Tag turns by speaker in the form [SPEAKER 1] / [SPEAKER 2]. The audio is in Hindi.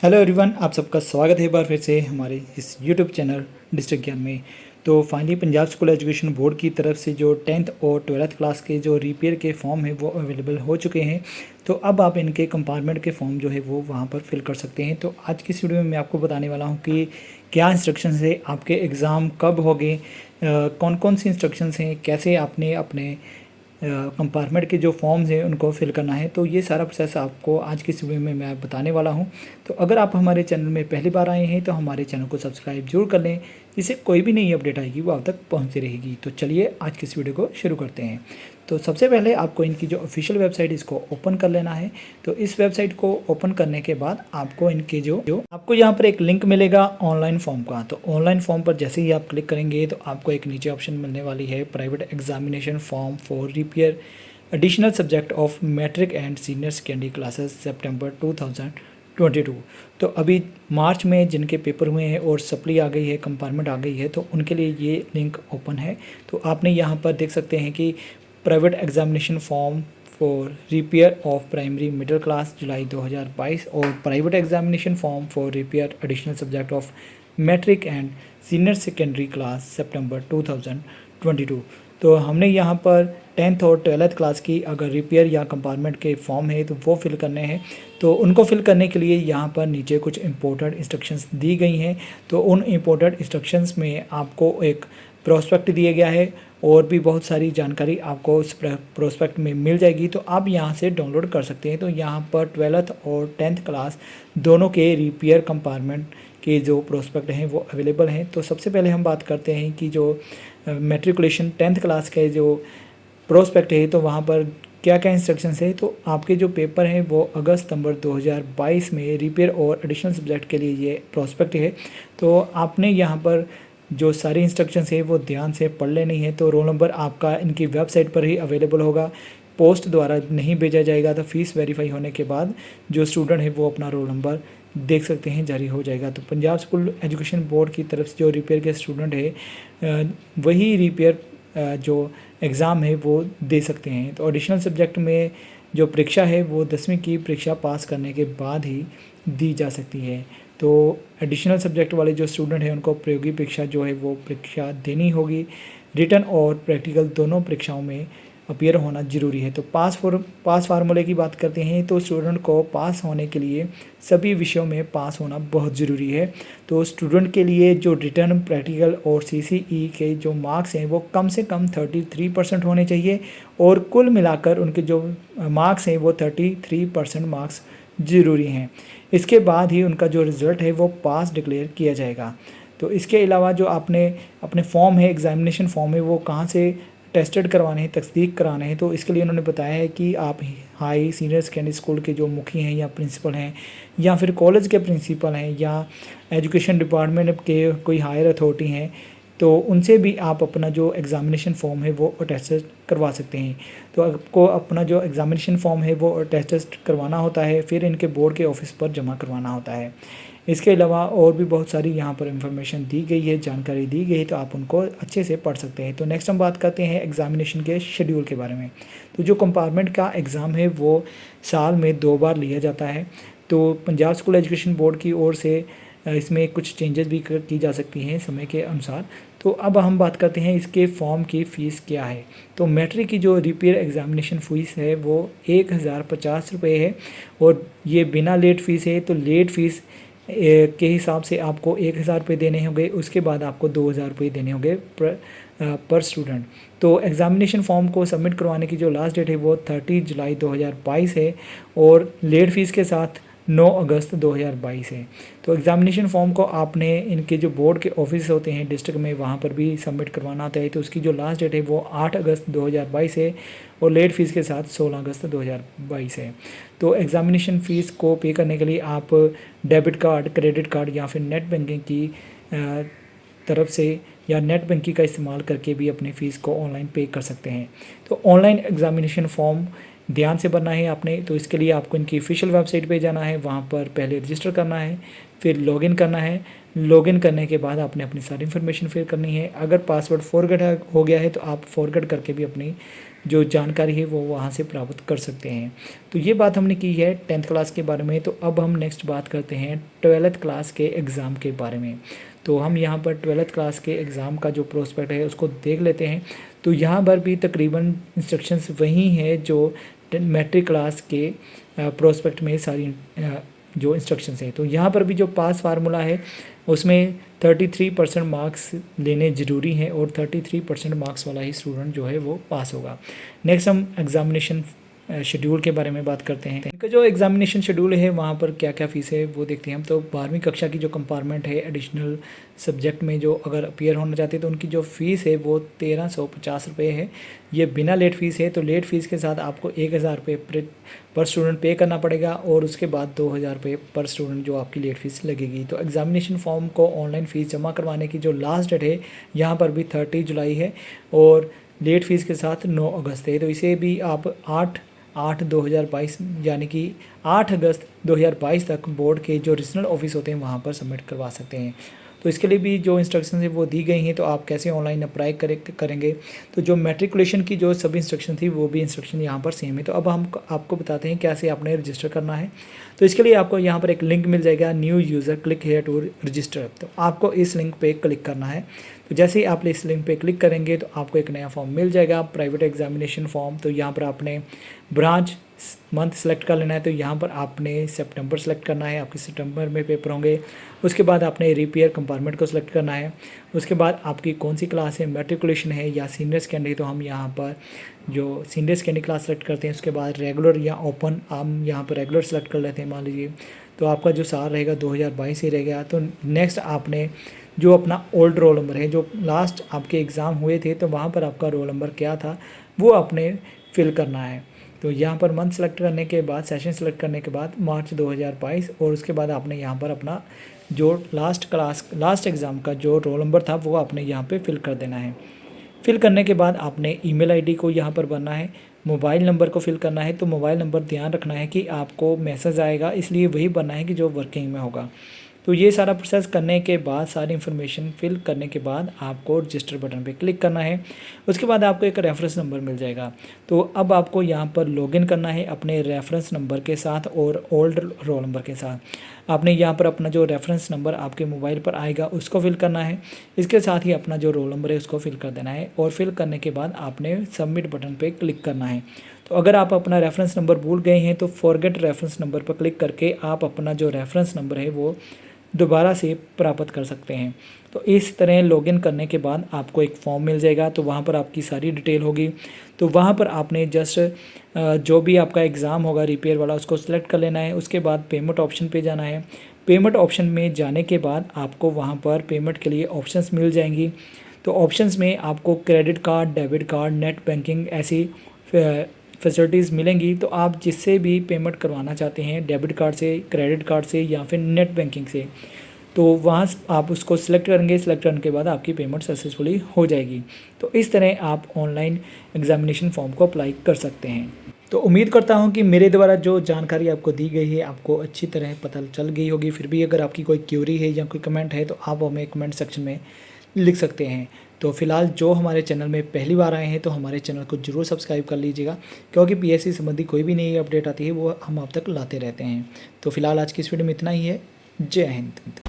[SPEAKER 1] हेलो एवरीवन, आप सबका स्वागत है एक बार फिर से हमारे इस यूट्यूब चैनल डिस्ट्रिक्ट ज्ञान में। तो finally Punjab school education board की तरफ से जो 10th और 12th क्लास के जो रिपेयर के फॉर्म हैं वो अवेलेबल हो चुके हैं। तो अब आप इनके कंपार्टमेंट के फॉर्म जो है वो वहाँ पर फिल कर सकते हैं। तो आज की इस वीडियो में मैं आपको बताने वाला हूँ कि क्या इंस्ट्रक्शंस है, आपके एग्ज़ाम कब होंगे, कौन कौन सी इंस्ट्रक्शंस हैं, कैसे आपने अपने कंपार्टमेंट के जो फॉर्म्स हैं उनको फिल करना है। तो ये सारा प्रोसेस आपको आज की इस वीडियो में मैं बताने वाला हूँ। तो अगर आप हमारे चैनल में पहली बार आए हैं तो हमारे चैनल को सब्सक्राइब जरूर कर लें, जिससे कोई भी नई अपडेट आएगी वो आप तक पहुँचती रहेगी। तो चलिए आज की इस वीडियो को शुरू करते हैं। तो सबसे पहले आपको इनकी जो ऑफिशियल वेबसाइट इसको ओपन कर लेना है। तो इस वेबसाइट को ओपन करने के बाद आपको इनके जो आपको यहाँ पर एक लिंक मिलेगा ऑनलाइन फॉर्म का। तो ऑनलाइन फॉर्म पर जैसे ही आप क्लिक करेंगे तो आपको एक नीचे ऑप्शन मिलने वाली है private examination form for repair additional subject of matric and senior secondary classes सितंबर 2022। तो अभी मार्च में जिनके पेपर हुए हैं और सप्ली आ गई है, कंपार्टमेंट आ गई है, तो उनके लिए ये लिंक ओपन है। तो आपने यहाँ पर देख सकते हैं कि private examination form for repair of primary middle class जुलाई 2022 और private examination form for repair additional subject of matric and senior secondary class सितंबर 2022। तो हमने यहाँ पर 10th और 12th क्लास की अगर रिपेयर या कंपार्टमेंट के फॉर्म है तो वो फिल करने हैं। तो उनको फिल करने के लिए यहाँ पर नीचे कुछ इम्पोर्टेंट इंस्ट्रक्शंस दी गई हैं। तो उन इम्पोर्टेंट इंस्ट्रक्शंस में आपको एक प्रोस्पेक्ट दिया गया है और भी बहुत सारी जानकारी आपको उस प्रोस्पेक्ट में मिल जाएगी। तो आप यहाँ से डाउनलोड कर सकते हैं। तो यहाँ पर 12th और 10th क्लास दोनों के रिपेयर कंपार्टमेंट के जो प्रोस्पेक्ट हैं वो अवेलेबल हैं। तो सबसे पहले हम बात करते हैं कि जो मैट्रिकुलेशन 10th क्लास के जो प्रोस्पेक्ट है तो वहाँ पर क्या क्या इंस्ट्रक्शंस है। तो आपके जो पेपर हैं वो अगस्त सितंबर 2022 में रिपेयर और एडिशनल सब्जेक्ट के लिए ये प्रोस्पेक्ट है। तो आपने यहाँ पर जो सारी इंस्ट्रक्शंस है वो ध्यान से पढ़ लेनी है। तो रोल नंबर आपका इनकी वेबसाइट पर ही अवेलेबल होगा, पोस्ट द्वारा नहीं भेजा जाएगा। तो फीस वेरीफाई होने के बाद जो स्टूडेंट है वो अपना रोल नंबर देख सकते हैं, जारी हो जाएगा। तो पंजाब स्कूल एजुकेशन बोर्ड की तरफ से जो रिपेयर के स्टूडेंट है वही रिपेयर जो एग्ज़ाम है वो दे सकते हैं। तो एडिशनल सब्जेक्ट में जो परीक्षा है वो 10वीं की परीक्षा पास करने के बाद ही दी जा सकती है। तो एडिशनल सब्जेक्ट वाले जो स्टूडेंट हैं उनको प्रयोगी परीक्षा जो है वो परीक्षा देनी होगी। रिटन और प्रैक्टिकल दोनों परीक्षाओं में अपीयर होना ज़रूरी है। तो पास फार्मूले की बात करते हैं तो स्टूडेंट को पास होने के लिए सभी विषयों में पास होना बहुत ज़रूरी है। तो स्टूडेंट के लिए जो रिटन, प्रैक्टिकल और सीसीई के जो मार्क्स हैं वो कम से कम 33% होने चाहिए और कुल मिलाकर उनके जो मार्क्स हैं वो 33% मार्क्स ज़रूरी हैं। इसके बाद ही उनका जो रिज़ल्ट है वो पास डिक्लेयर किया जाएगा। तो इसके अलावा जो आपने अपने फॉर्म है, एग्ज़ामिनेशन फॉर्म है, वो कहाँ से टेस्टेड करवाने हैं, तस्दीक कराने हैं। तो इसके लिए उन्होंने बताया है कि आप हाई सीनियर सेकेंडरी स्कूल के जो मुखी हैं या प्रिंसिपल हैं या फिर कॉलेज के प्रिंसिपल हैं या एजुकेशन डिपार्टमेंट के कोई हायर अथॉरिटी हैं, तो उनसे भी आप अपना जो एग्ज़ामिनेशन फॉर्म है वो अटेस्टेड करवा सकते हैं। तो आपको अपना जो एग्ज़ामिनेशन फॉर्म है वो अटेस्टेड करवाना होता है, फिर इनके बोर्ड के ऑफिस पर जमा करवाना होता है। इसके अलावा और भी बहुत सारी यहाँ पर इंफॉर्मेशन दी गई है, जानकारी दी गई है, तो आप उनको अच्छे से पढ़ सकते हैं। तो नेक्स्ट हम बात करते हैं एग्ज़ामिनेशन के शेड्यूल के बारे में। तो जो कंपार्टमेंट का एग्ज़ाम है वो साल में 2 बार लिया जाता है। तो पंजाब स्कूल एजुकेशन बोर्ड की ओर से इसमें कुछ चेंजेस भी की जा सकती हैं समय के अनुसार। तो अब हम बात करते हैं इसके फॉर्म की फ़ीस क्या है। तो मैट्रिक की जो रिपेयर एग्ज़ामिनेशन फ़ीस है वो 1050 रुपये है और ये बिना लेट फ़ीस है। तो लेट फ़ीस के हिसाब से आपको 1000 रुपये देने होंगे, उसके बाद आपको 2000 रुपये देने होंगे पर स्टूडेंट। तो एग्ज़ामिनेशन फॉर्म को सबमिट करवाने की जो लास्ट डेट है वो 30 जुलाई 2022 है और लेट फ़ीस के साथ 9 अगस्त 2022 है। तो एग्ज़ामिनेशन फॉर्म को आपने इनके जो बोर्ड के ऑफिस होते हैं डिस्ट्रिक्ट में वहाँ पर भी सबमिट करवाना होता है। तो उसकी जो लास्ट डेट है वो 8 अगस्त 2022 है और लेट फ़ीस के साथ 16 अगस्त 2022 है। तो एग्ज़ामिनेशन फ़ीस को पे करने के लिए आप डेबिट कार्ड, क्रेडिट कार्ड या फिर नेट बैंकिंग की तरफ से या नेट बैंकिंग का इस्तेमाल करके भी अपनी फ़ीस को ऑनलाइन पे कर सकते हैं। तो ऑनलाइन एग्ज़ामिनेशन फॉर्म ध्यान से भरना है आपने। तो इसके लिए आपको इनकी ऑफिशियल वेबसाइट पे जाना है, वहाँ पर पहले रजिस्टर करना है, फिर लॉगिन करना है। लॉगिन करने के बाद आपने अपनी सारी इन्फॉर्मेशन फिल करनी है। अगर पासवर्ड फॉरगेट हो गया है तो आप फॉरगेट करके भी अपनी जो जानकारी है वो वहाँ से प्राप्त कर सकते हैं। तो ये बात हमने की है 10th क्लास के बारे में। तो अब हम नेक्स्ट बात करते हैं 12th क्लास के एग्ज़ाम के बारे में। तो हम यहाँ पर 12th क्लास के एग्ज़ाम का जो प्रोस्पेक्ट है उसको देख लेते हैं। तो यहाँ पर भी तकरीबन इंस्ट्रक्शंस वही है जो मैट्रिक क्लास के प्रोस्पेक्ट में सारी जो इंस्ट्रक्शंस हैं। तो यहाँ पर भी जो पास फार्मूला है उसमें 33% मार्क्स लेने ज़रूरी हैं और 33% मार्क्स वाला ही स्टूडेंट जो है वो पास होगा। नेक्स्ट हम एग्ज़ामिनेशन शेड्यूल के बारे में बात करते हैं। इनका जो एग्ज़ामिनेशन शेड्यूल है वहाँ पर क्या क्या फ़ीस है वो देखते हैं हम। तो 12वीं कक्षा की जो कंपार्टमेंट है एडिशनल सब्जेक्ट में जो अगर अपीयर होना चाहते हैं तो उनकी जो फ़ीस है वो 1350 रुपये है। ये बिना लेट फ़ीस है। तो लेट फ़ीस के साथ आपको 1000 रुपये पर स्टूडेंट पे करना पड़ेगा और उसके बाद 2000 रुपये पर स्टूडेंट जो आपकी लेट फ़ीस लगेगी। तो एग्ज़ामिनेशन फॉर्म को ऑनलाइन फ़ीस जमा करवाने की जो लास्ट डेट है यहाँ पर भी 30 जुलाई है और लेट फ़ीस के साथ 9 अगस्त है। तो इसे भी आप 8/8/2022 यानी कि 8 अगस्त 2022 तक बोर्ड के जो रीजनल ऑफिस होते हैं वहाँ पर सबमिट करवा सकते हैं। तो इसके लिए भी जो इंस्ट्रक्शन है वो दी गई हैं। तो आप कैसे ऑनलाइन अप्लाई करेंगे। तो जो मैट्रिकुलेशन की जो सभी इंस्ट्रक्शन थी वो भी इंस्ट्रक्शन यहाँ पर सेम है। तो अब हम आपको बताते हैं कैसे आपने रजिस्टर करना है। तो इसके लिए आपको यहाँ पर एक लिंक मिल जाएगा, new user click here to register. तो आपको इस लिंक पे क्लिक करना है। तो जैसे ही आप इस लिंक पे क्लिक करेंगे तो आपको एक नया फॉर्म मिल जाएगा, प्राइवेट एग्जामिनेशन फॉर्म। तो यहाँ पर आपने ब्रांच मंथ सेलेक्ट कर लेना है। तो यहाँ पर आपने सितंबर सेलेक्ट करना है, आपके सितंबर में पेपर होंगे। उसके बाद आपने रिपेयर कंपार्टमेंट को सिलेक्ट करना है। उसके बाद आपकी कौन सी क्लास है, मैट्रिकुलेशन है या सीनियर सेकेंडरी। तो हम यहाँ पर जो सीनियर सेकेंडरी क्लास सेलेक्ट करते हैं। उसके बाद रेगुलर या ओपन हम यहाँ पर रेगुलर सेलेक्ट कर लेते हैं मान लीजिए। तो आपका जो साल रहेगा 2022 ही रहेगा। तो नेक्स्ट आपने जो अपना ओल्ड रोल नंबर है, जो लास्ट आपके एग्ज़ाम हुए थे तो वहाँ पर आपका रोल नंबर क्या था वो आपने फिल करना है। तो यहाँ पर मंथ सेलेक्ट करने के बाद, सेशन सेलेक्ट करने के बाद मार्च 2022 और उसके बाद आपने यहाँ पर अपना जो लास्ट एग्ज़ाम का जो रोल नंबर था वो आपने यहाँ पे फिल कर देना है। फिल करने के बाद आपने ईमेल आईडी को यहाँ पर भरना है, मोबाइल नंबर को फिल करना है। तो मोबाइल नंबर ध्यान रखना है कि आपको मैसेज आएगा इसलिए वही भरना है कि जो वर्किंग में होगा। तो ये सारा प्रोसेस करने के बाद, सारी इन्फॉर्मेशन फिल करने के बाद आपको रजिस्टर बटन पे क्लिक करना है। उसके बाद आपको एक रेफरेंस नंबर मिल जाएगा। तो अब आपको यहाँ पर लॉगिन करना है अपने रेफरेंस नंबर के साथ और ओल्ड रोल नंबर के साथ। आपने यहाँ पर अपना जो रेफरेंस नंबर आपके मोबाइल पर आएगा उसको फिल करना है। इसके साथ ही अपना जो रोल नंबर है उसको फिल कर देना है और फिल करने के बाद आपने सबमिट बटन पर क्लिक करना है। तो अगर आप अपना रेफरेंस नंबर भूल गए हैं तो फॉरगेट रेफरेंस नंबर पर क्लिक करके आप अपना जो रेफरेंस नंबर है वो दोबारा से प्राप्त कर सकते हैं। तो इस तरह लॉगिन करने के बाद आपको एक फॉर्म मिल जाएगा। तो वहाँ पर आपकी सारी डिटेल होगी। तो वहाँ पर आपने जस्ट जो भी आपका एग्ज़ाम होगा रिपेयर वाला उसको सिलेक्ट कर लेना है। उसके बाद पेमेंट ऑप्शन पे जाना है। पेमेंट ऑप्शन में जाने के बाद आपको वहाँ पर पेमेंट के लिए ऑप्शंस मिल जाएंगी। तो ऑप्शंस में आपको credit card, debit card, net banking ऐसी फैसिलिटीज़ मिलेंगी। तो आप जिससे भी पेमेंट करवाना चाहते हैं, डेबिट कार्ड से, क्रेडिट कार्ड से या फिर नेट बैंकिंग से, तो वहाँ आप उसको सिलेक्ट करेंगे। सिलेक्ट करने के बाद आपकी पेमेंट सक्सेसफुली हो जाएगी। तो इस तरह आप ऑनलाइन एग्जामिनेशन फॉर्म को अप्लाई कर सकते हैं। तो उम्मीद करता हूँ कि मेरे द्वारा जो जानकारी आपको दी गई है आपको अच्छी तरह पता चल गई होगी। फिर भी अगर आपकी कोई क्यूरी है या कोई कमेंट है तो आप हमें कमेंट सेक्शन में लिख सकते हैं। तो फिलहाल जो हमारे चैनल में पहली बार आए हैं तो हमारे चैनल को ज़रूर सब्सक्राइब कर लीजिएगा, क्योंकि पीएससी संबंधी कोई भी नई अपडेट आती है वो हम आप तक लाते रहते हैं। तो फिलहाल आज की इस वीडियो में इतना ही है। जय हिंद।